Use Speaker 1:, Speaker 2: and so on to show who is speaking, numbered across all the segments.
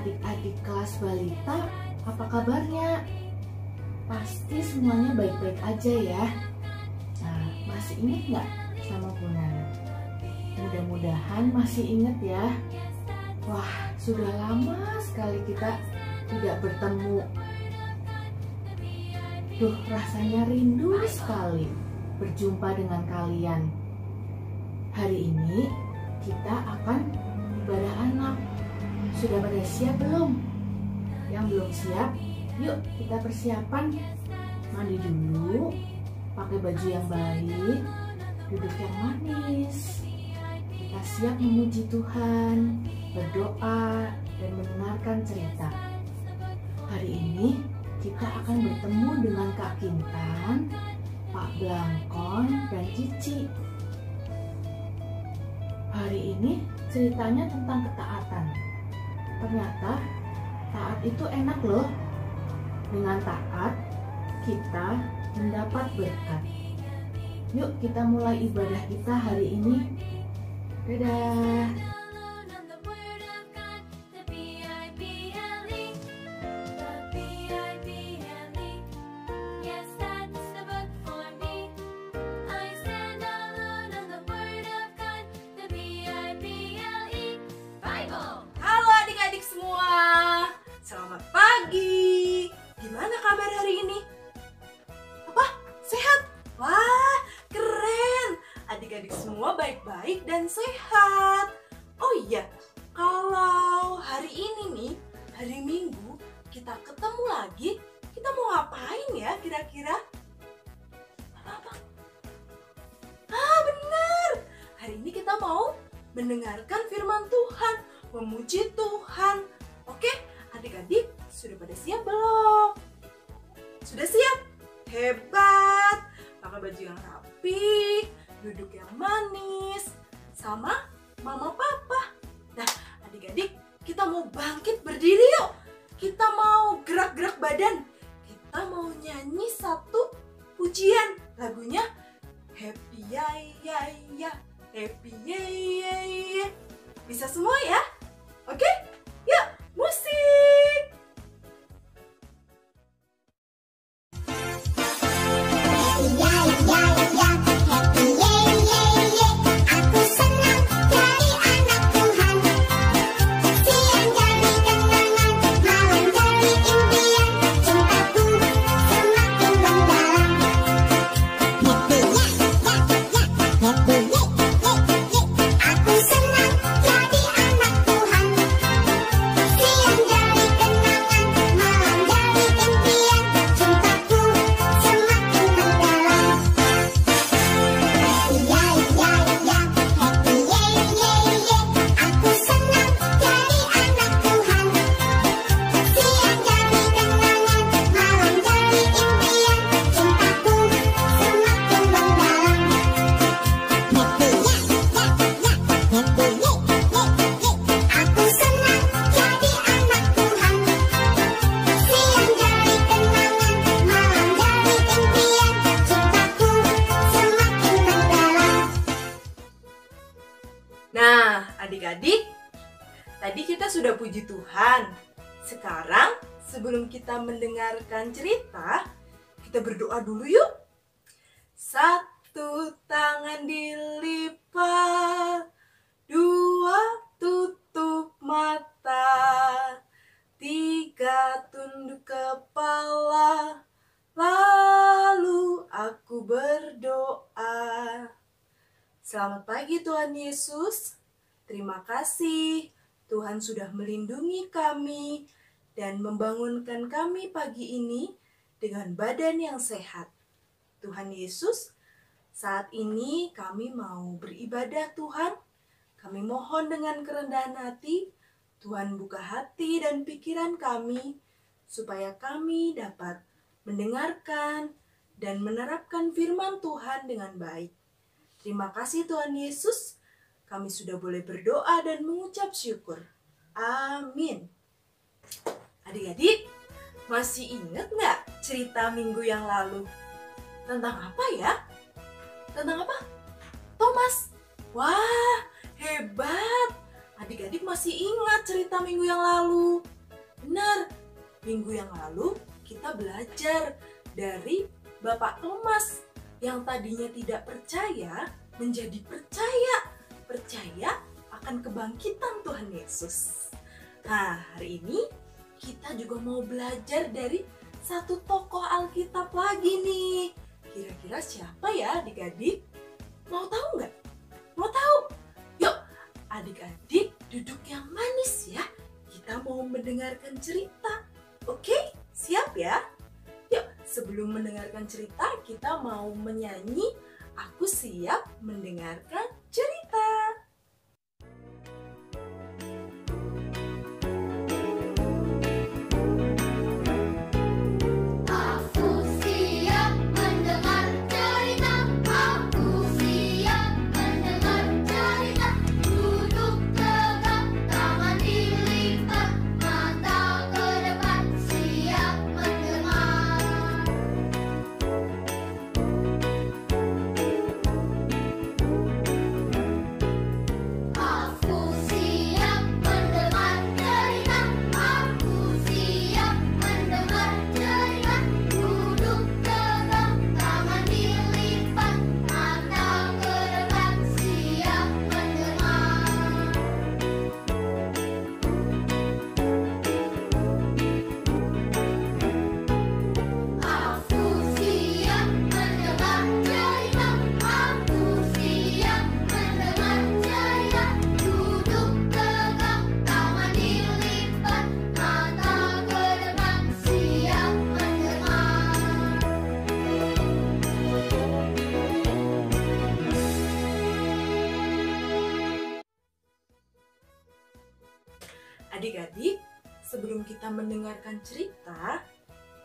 Speaker 1: adik-adik kelas balita, apa kabarnya? Pasti semuanya baik-baik aja ya. Nah, masih ingat nggak sama Bu Nana? Mudah-mudahan masih ingat ya. Wah, sudah lama sekali kita tidak bertemu. Duh, rasanya rindu sekali berjumpa dengan kalian. Hari ini kita akan ibadah anak. Sudah pada siap belum? Yang belum siap, yuk kita persiapan. Mandi dulu, pakai baju yang baik, duduk yang manis. Kita siap memuji Tuhan, berdoa, dan mendengarkan cerita. Hari ini kita akan bertemu dengan Kak Kintan, Pak Blangkon, dan Cici. Hari ini ceritanya tentang ketaatan. Ternyata taat itu enak loh. Dengan taat kita mendapat berkat. Yuk kita mulai ibadah kita hari ini. Dadah.
Speaker 2: Selamat pagi. Gimana kabar hari ini? Apa? Sehat? Wah, keren. Adik-adik semua baik-baik dan sehat. Oh iya, kalau hari ini nih, hari Minggu, kita ketemu lagi, kita mau ngapain ya kira-kira? Apa? Benar. Hari ini kita mau mendengarkan firman Tuhan, memuji Tuhan. Oke? Adik-adik, sudah pada siap belum? Sudah siap? Hebat! Pakai baju yang rapi, duduk yang manis, sama mama papa. Nah, adik-adik, kita mau bangkit berdiri yuk. Kita mau gerak-gerak badan. Kita mau nyanyi satu pujian. Lagunya Happy Ya Ya Ya, Happy Ya Ya Ya. Bisa semua ya? Oke? Yuk, musik! Nah, adik-adik, tadi kita sudah puji Tuhan. Sekarang, sebelum kita mendengarkan cerita, kita berdoa dulu yuk. Satu tangan dilipat, dua tutup mata, tiga tunduk kepala, lalu aku berdoa. Selamat pagi Tuhan Yesus. Terima kasih Tuhan sudah melindungi kami dan membangunkan kami pagi ini dengan badan yang sehat. Tuhan Yesus, saat ini kami mau beribadah Tuhan. Kami mohon dengan kerendahan hati, Tuhan buka hati dan pikiran kami supaya kami dapat mendengarkan dan menerapkan firman Tuhan dengan baik. Terima kasih Tuhan Yesus, kami sudah boleh berdoa dan mengucap syukur. Amin. Adik-adik, masih ingat nggak cerita minggu yang lalu? Tentang apa ya? Tentang apa? Thomas. Wah, hebat. Adik-adik masih ingat cerita minggu yang lalu. Benar, minggu yang lalu kita belajar dari Bapak Thomas yang tadinya tidak percaya menjadi percaya. Percaya akan kebangkitan Tuhan Yesus. Nah, hari ini kita juga mau belajar dari satu tokoh Alkitab lagi nih. Kira-kira siapa ya adik-adik? Mau tahu nggak? Mau tahu? Yuk, adik-adik duduk yang manis ya. Kita mau mendengarkan cerita. Oke, siap ya? Yuk, sebelum mendengarkan cerita, kita mau menyanyi Aku Siap Mendengarkan Cerita. Adik-adik, sebelum kita mendengarkan cerita,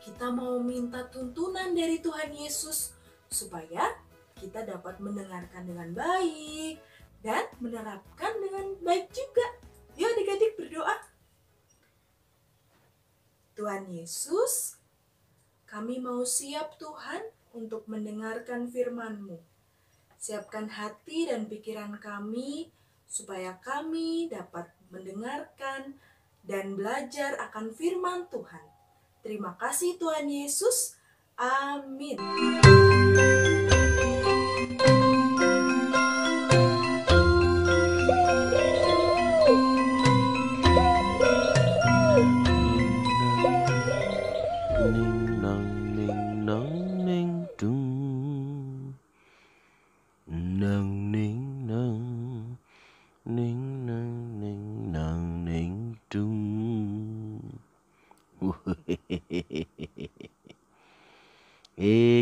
Speaker 2: kita mau minta tuntunan dari Tuhan Yesus supaya kita dapat mendengarkan dengan baik dan menerapkan dengan baik juga. Yuk adik-adik berdoa. Tuhan Yesus, kami mau siap Tuhan untuk mendengarkan firman-Mu. Siapkan hati dan pikiran kami supaya kami dapat mendengarkan dan belajar akan firman Tuhan. Terima kasih Tuhan Yesus. Amin.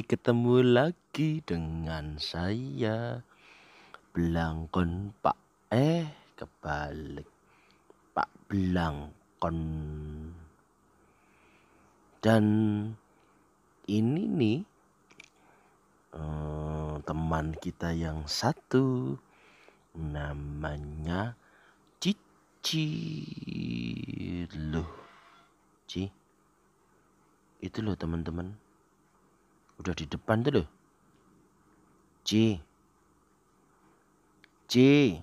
Speaker 3: Ketemu lagi dengan saya Blangkon kebalik Pak Blangkon. Dan ini nih teman kita yang satu, namanya Cici. Loh Ci, itu loh teman-teman, udah di depan tuh loh. Ci. Ci.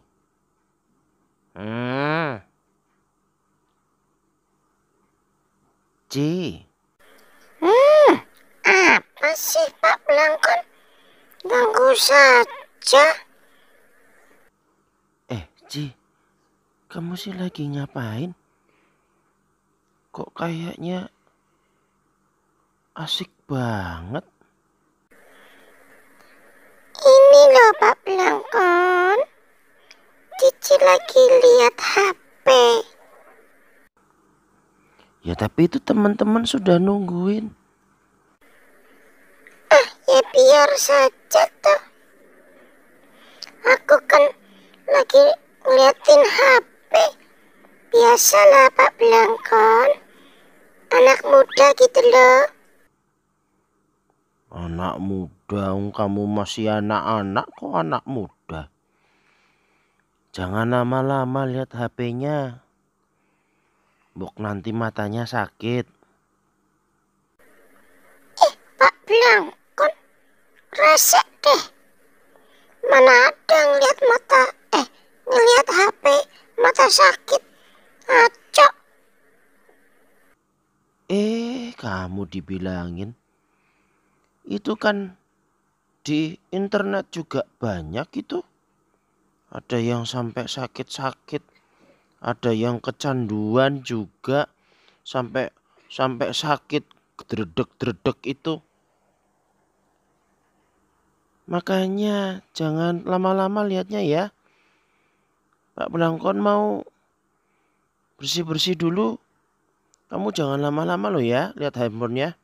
Speaker 4: Apa sih Pak Blangkon? Ganggu saja.
Speaker 3: Ci, kamu sih lagi ngapain? Kok kayaknya asik banget.
Speaker 4: Ini loh Pak Blangkon, Cici lagi lihat HP.
Speaker 3: Ya tapi itu teman-teman sudah nungguin.
Speaker 4: Ya biar saja tuh. Aku kan lagi ngeliatin HP. Biasalah Pak Blangkon, anak muda gitu loh.
Speaker 3: Anak muda, kamu masih anak-anak kok anak muda. Jangan lama-lama lihat HP-nya. Bok nanti matanya sakit.
Speaker 4: Pak Blangkon, resek deh. Mana ada ngeliat HP mata sakit. Acok.
Speaker 3: kamu dibilangin. Itu kan di internet juga banyak itu. Ada yang sampai sakit-sakit, ada yang kecanduan juga sampai sakit dredeg-dredeg itu. Makanya jangan lama-lama lihatnya ya. Pak Blangkon mau bersih-bersih dulu. Kamu jangan lama-lama loh ya lihat handphonenya.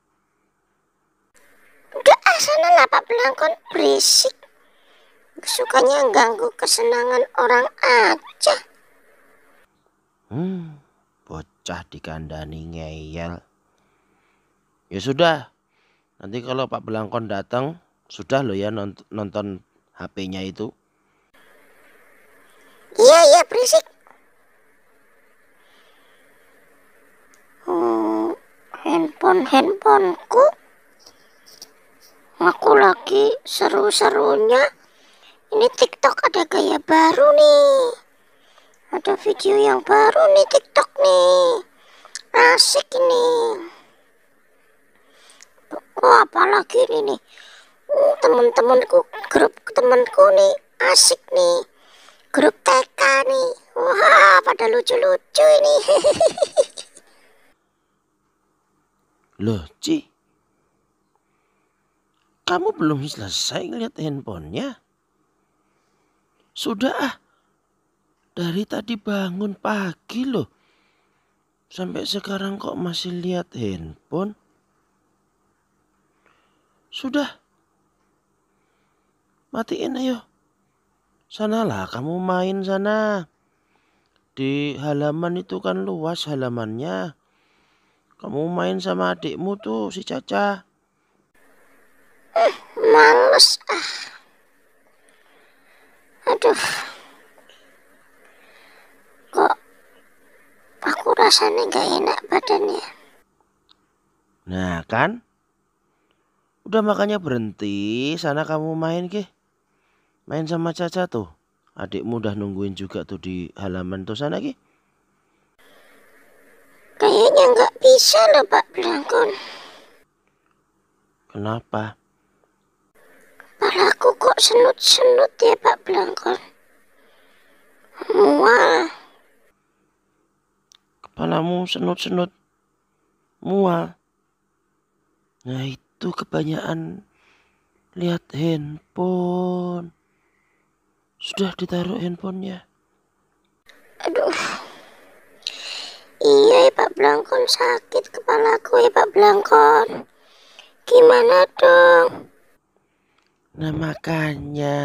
Speaker 4: Udah sana lah Pak Blangkon, berisik. Sukanya ganggu kesenangan orang aja.
Speaker 3: Bocah dikandani ngeyel. Ya sudah, nanti kalau Pak Blangkon datang, sudah loh ya nonton HP-nya itu.
Speaker 4: Iya berisik. Handphoneku. Aku lagi seru-serunya. Ini TikTok ada gaya baru nih. Ada video yang baru nih TikTok nih. Asik ini. Oh, apalagi ini nih. Teman-temanku, grup temanku nih asik nih. Grup TK nih. Wah, pada lucu-lucu ini.
Speaker 3: Loh, Ci. Kamu belum selesai ngeliat handphonenya? Sudah dari tadi bangun pagi loh. Sampai sekarang kok masih lihat handphone? Sudah. Matiin ayo. Sanalah kamu main sana. Di halaman itu kan luas halamannya. Kamu main sama adikmu tuh si Caca.
Speaker 4: Males Aduh. Kok aku rasanya gak enak badannya.
Speaker 3: Nah kan? Udah makanya berhenti. Sana kamu main ke. Main sama Caca tuh. Adikmu udah nungguin juga tuh di halaman tuh sana ki.
Speaker 4: Kayaknya gak bisa loh Pak Blangkon.
Speaker 3: Kenapa?
Speaker 4: Kepalaku kok senut-senut ya Pak Blangkon. Mual.
Speaker 3: Kepalamu senut-senut. Mual. Nah itu kebanyakan lihat handphone. Sudah ditaruh handphonenya.
Speaker 4: Aduh. Iya ya Pak Blangkon, sakit kepalaku ya Pak Blangkon. Gimana dong?
Speaker 3: Nah makanya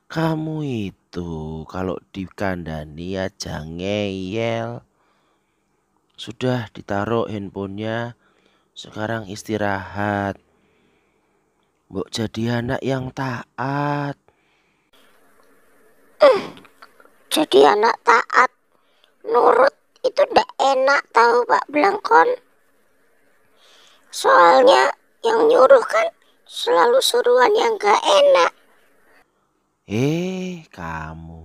Speaker 3: kamu itu kalau dikandani aja ngeyel. Sudah ditaruh handphonenya. Sekarang istirahat. Mbok jadi anak yang taat.
Speaker 4: Jadi anak taat, nurut itu ndak enak tahu Pak Blangkon. Soalnya yang nyuruh kan selalu suruhan yang gak enak.
Speaker 3: Kamu.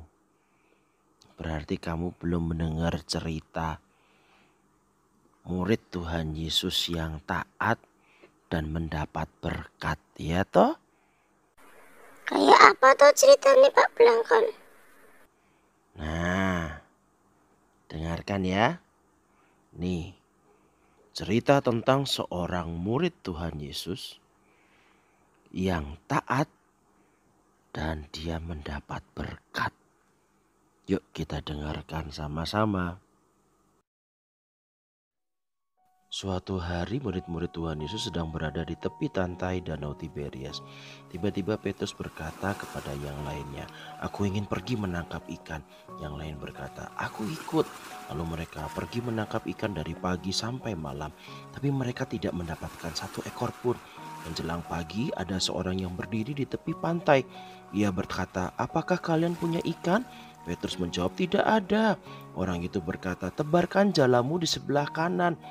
Speaker 3: Berarti kamu belum mendengar cerita murid Tuhan Yesus yang taat dan mendapat berkat, ya toh?
Speaker 4: Kayak apa tuh ceritanya Pak Blangkon?
Speaker 3: Nah, dengarkan ya. Nih, cerita tentang seorang murid Tuhan Yesus yang taat dan dia mendapat berkat. Yuk kita dengarkan sama-sama. Suatu hari murid-murid Tuhan Yesus sedang berada di tepi pantai Danau Tiberias. Tiba-tiba Petrus berkata kepada yang lainnya, "Aku ingin pergi menangkap ikan." Yang lain berkata, "Aku ikut." Lalu mereka pergi menangkap ikan dari pagi sampai malam. Tapi mereka tidak mendapatkan satu ekor pun. Menjelang pagi ada seorang yang berdiri di tepi pantai. Ia berkata, "Apakah kalian punya ikan?" Petrus menjawab, "Tidak ada." Orang itu berkata, "Tebarkan jalamu di sebelah kanan."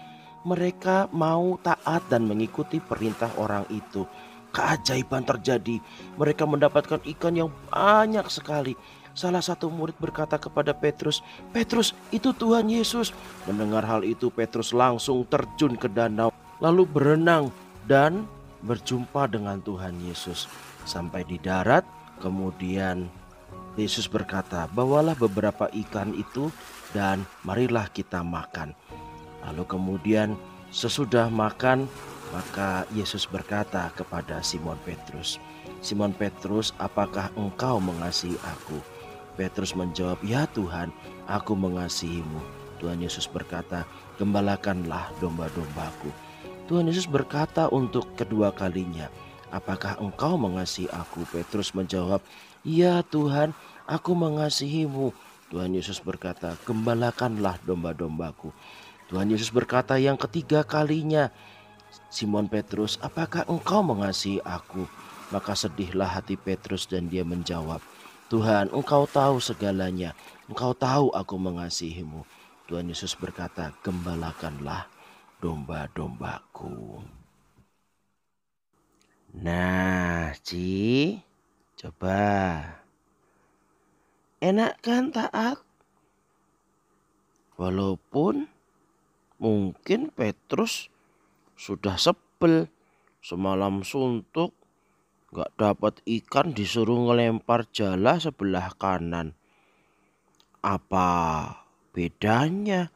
Speaker 3: Mereka mau taat dan mengikuti perintah orang itu. Keajaiban terjadi. Mereka mendapatkan ikan yang banyak sekali. Salah satu murid berkata kepada Petrus, "Petrus, itu Tuhan Yesus." Mendengar hal itu, Petrus langsung terjun ke danau. lalu berenang dan berjumpa dengan Tuhan Yesus. Sampai di darat, kemudian Yesus berkata, "Bawalah beberapa ikan itu dan marilah kita makan." Lalu kemudian sesudah makan, maka Yesus berkata kepada Simon Petrus, "Simon Petrus, apakah engkau mengasihi aku?" Petrus menjawab, "Ya Tuhan, aku mengasihimu." Tuhan Yesus berkata, "Gembalakanlah domba-dombaku." Tuhan Yesus berkata untuk kedua kalinya, "Apakah engkau mengasihi aku?" Petrus menjawab, "Ya Tuhan, aku mengasihimu." Tuhan Yesus berkata, "Gembalakanlah domba-dombaku." Tuhan Yesus berkata yang ketiga kalinya, "Simon Petrus, apakah engkau mengasihi aku?" Maka sedihlah hati Petrus dan dia menjawab, "Tuhan, engkau tahu segalanya. Engkau tahu aku mengasihimu." Tuhan Yesus berkata, "Gembalakanlah domba-dombaku." Nah, Ci, coba. Enak kan taat? Walaupun mungkin Petrus sudah sebel, semalam suntuk, gak dapat ikan, disuruh ngelempar jala sebelah kanan. Apa bedanya?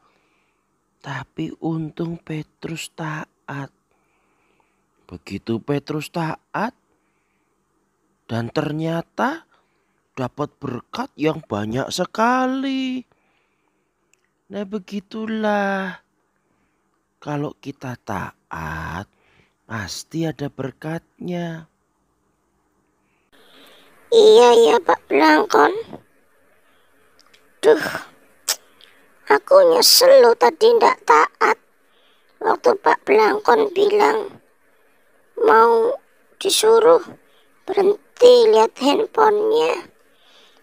Speaker 3: Tapi untung Petrus taat. Begitu Petrus taat, dan ternyata dapat berkat yang banyak sekali. Nah, begitulah. Kalau kita taat, pasti ada berkatnya.
Speaker 4: Iya ya Pak Blangkon. Duh, aku nyesel lo tadi ndak taat. Waktu Pak Blangkon bilang mau disuruh berhenti lihat handphonenya.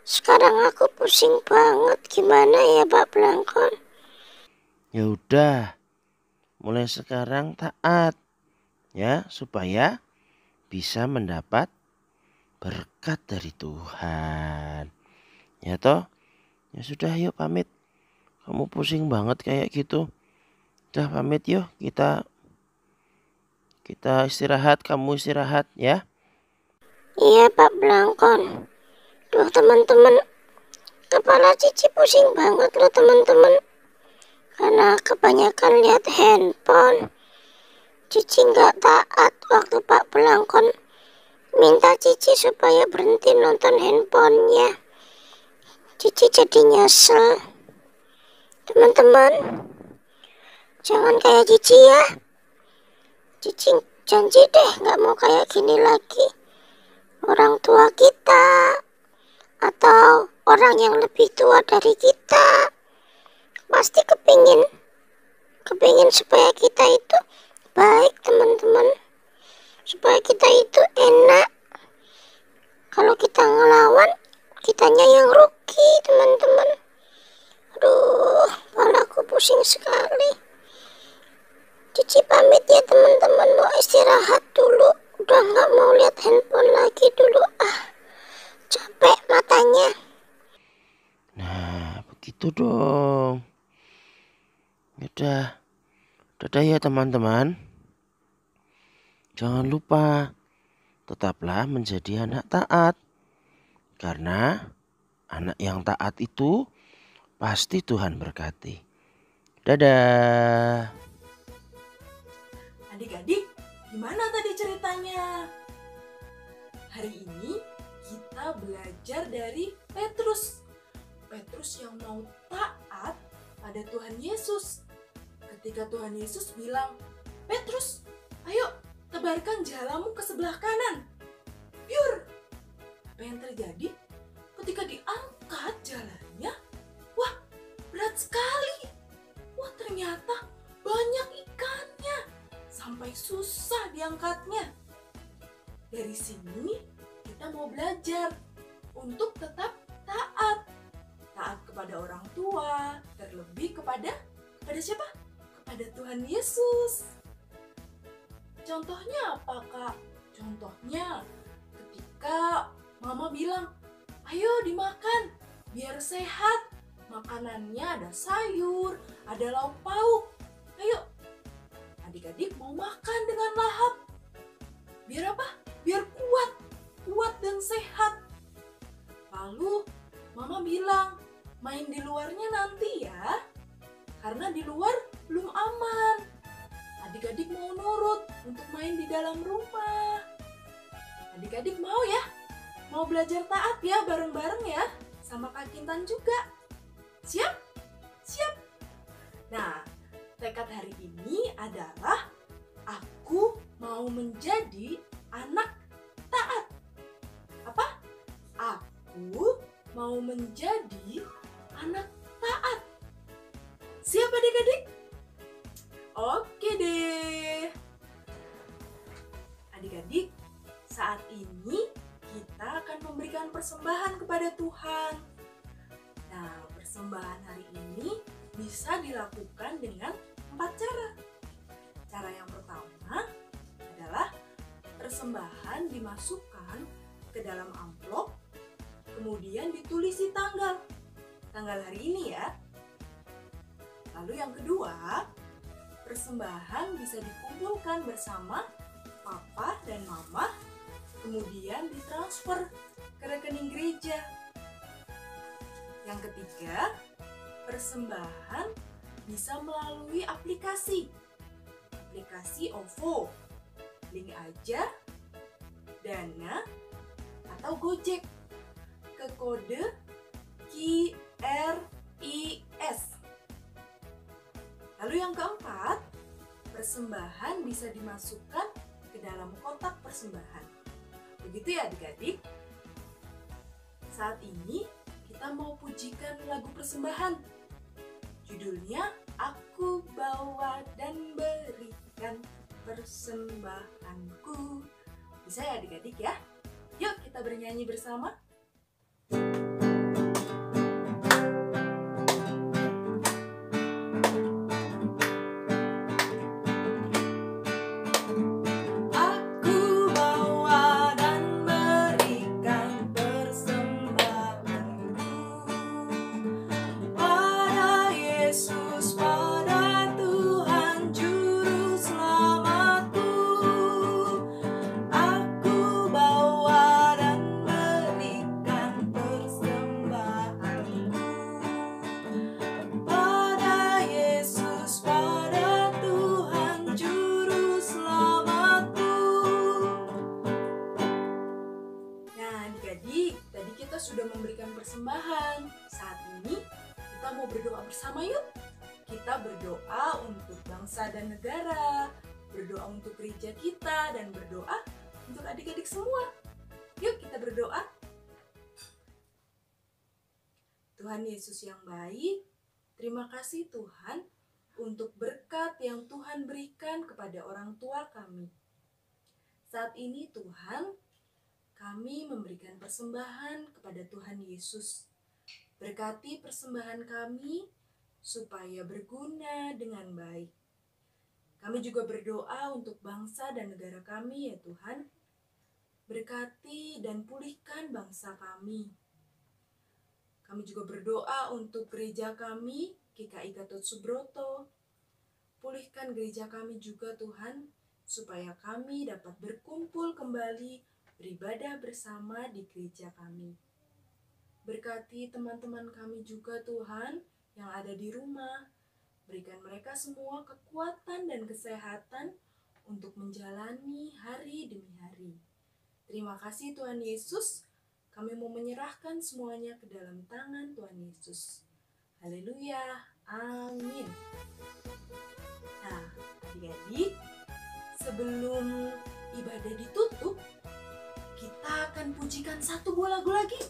Speaker 4: Sekarang aku pusing banget, gimana ya Pak Blangkon?
Speaker 3: Ya udah, mulai sekarang taat ya, supaya bisa mendapat berkat dari Tuhan. Ya toh? Ya sudah, yuk pamit. Kamu pusing banget kayak gitu. Udah pamit yuk, kita istirahat, kamu istirahat ya.
Speaker 4: Iya Pak Blangkon. Duh teman-teman, kepala Cici pusing banget loh teman-teman. Karena kebanyakan lihat handphone. Cici nggak taat waktu Pak Blangkon minta Cici supaya berhenti nonton handphonenya. Cici jadi nyesel. Teman-teman, jangan kayak Cici ya. Cici janji deh nggak mau kayak gini lagi. Orang tua kita atau orang yang lebih tua dari kita pasti kepingin supaya kita itu baik teman-teman, supaya kita itu enak. Kalau kita ngelawan, kitanya yang rugi teman-teman. Aduh, kepalaku pusing sekali. Cici pamit ya teman-teman, mau istirahat dulu. Udah nggak mau lihat handphone lagi dulu. Capek matanya.
Speaker 3: Nah, begitu dong. Udah, dadah ya teman-teman. Jangan lupa, tetaplah menjadi anak taat. Karena anak yang taat itu pasti Tuhan berkati. Dadah.
Speaker 2: Adik-adik, gimana tadi ceritanya? Hari ini kita belajar dari Petrus. Petrus yang mau taat pada Tuhan Yesus. Ketika Tuhan Yesus bilang, "Petrus, ayo tebarkan jalamu ke sebelah kanan." Piur! Apa yang terjadi? Ketika diangkat jalannya, wah, berat sekali. Wah, ternyata banyak ikannya. Sampai susah diangkatnya. Dari sini kita mau belajar untuk tetap taat. Taat kepada orang tua, terlebih kepada siapa? Kepada Tuhan Yesus. Contohnya apa, Kak? Contohnya ketika Mama bilang, "Ayo dimakan, biar sehat." Makanannya ada sayur, ada lauk pauk. Ayo, adik-adik mau makan dengan lahap. Biar apa? Biar kuat dan sehat. Lalu mama bilang, main di luarnya nanti ya, karena di luar belum aman. Adik-adik mau nurut untuk main di dalam rumah. Adik-adik mau ya? Mau belajar taat ya bareng-bareng ya? Sama Kak Kintan juga. Siap? Siap. Nah, tekad hari ini adalah aku mau menjadi anak taat. Apa? Aku mau menjadi anak taat. Siap adik-adik? Oke deh. Adik-adik, saat ini kita akan memberikan persembahan kepada Tuhan. Nah, persembahan hari ini bisa dilakukan dengan 4 cara. Cara yang pertama adalah persembahan dimasukkan ke dalam amplop, kemudian ditulisi tanggal hari ini ya. Lalu yang kedua, persembahan bisa dikumpulkan bersama papa dan mama, kemudian ditransfer ke rekening gereja. Yang ketiga, persembahan bisa melalui aplikasi OVO, link aja, Dana, atau Gojek ke kode QRIS. Lalu yang keempat, persembahan bisa dimasukkan ke dalam kotak persembahan. Begitu ya adik-adik? Saat ini kita mau pujikan lagu persembahan. Judulnya Aku Bawa dan Berikan Persembahanku. Bisa ya adik-adik ya? Yuk kita bernyanyi bersama. Sudah memberikan persembahan. Saat ini kita mau berdoa bersama yuk. Kita berdoa untuk bangsa dan negara, berdoa untuk gereja kita, dan berdoa untuk adik-adik semua. Yuk kita berdoa. Tuhan Yesus yang baik, terima kasih Tuhan untuk berkat yang Tuhan berikan kepada orang tua kami. Saat ini Tuhan, kami memberikan persembahan kepada Tuhan Yesus. Berkati persembahan kami supaya berguna dengan baik. Kami juga berdoa untuk bangsa dan negara kami ya Tuhan. Berkati dan pulihkan bangsa kami. Kami juga berdoa untuk gereja kami, GKI Gatot Subroto. Pulihkan gereja kami juga Tuhan, supaya kami dapat berkumpul kembali beribadah bersama di gereja kami. Berkati teman-teman kami juga Tuhan yang ada di rumah. Berikan mereka semua kekuatan dan kesehatan untuk menjalani hari demi hari. Terima kasih Tuhan Yesus. Kami mau menyerahkan semuanya ke dalam tangan Tuhan Yesus. Haleluya. Amin. Nah, adik-adik, sebelum ibadah ditutup, kita akan pujikan satu buah lagu lagi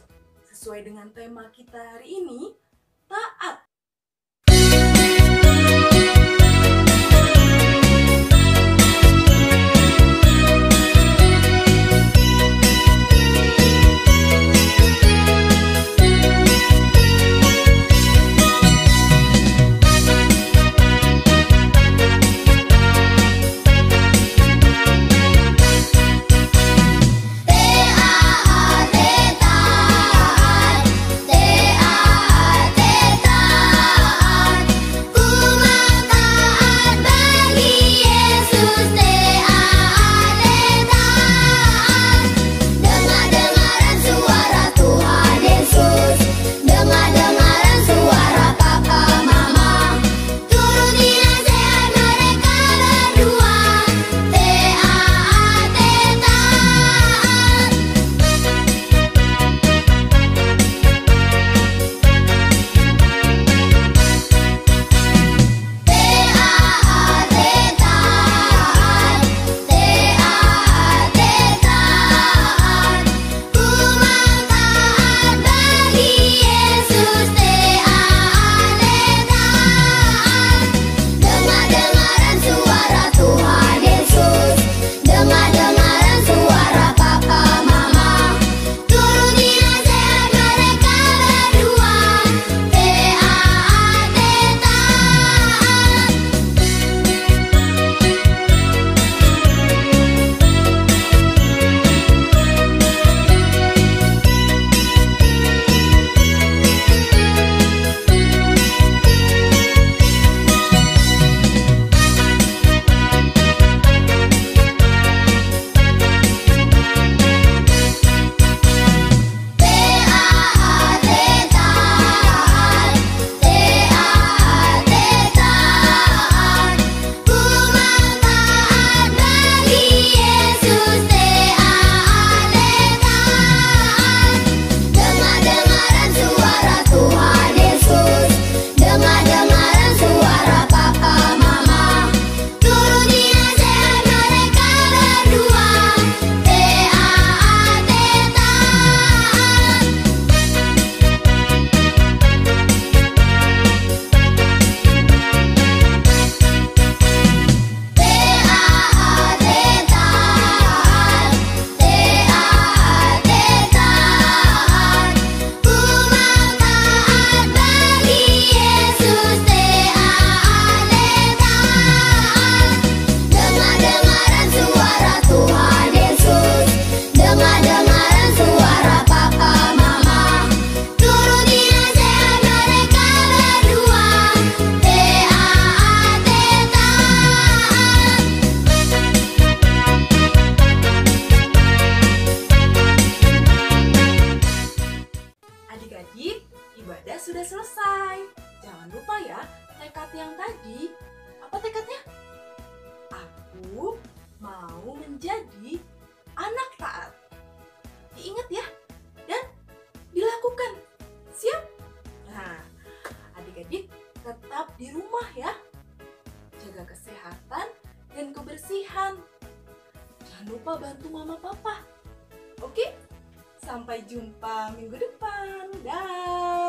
Speaker 2: sesuai dengan tema kita hari ini, taat.
Speaker 5: Te
Speaker 2: yang tadi, apa tekadnya? Aku mau menjadi anak taat. Diingat ya, dan dilakukan. Siap? Nah, adik-adik tetap di rumah ya. Jaga kesehatan dan kebersihan. Jangan lupa bantu mama papa. Oke? Sampai jumpa minggu depan. Dah.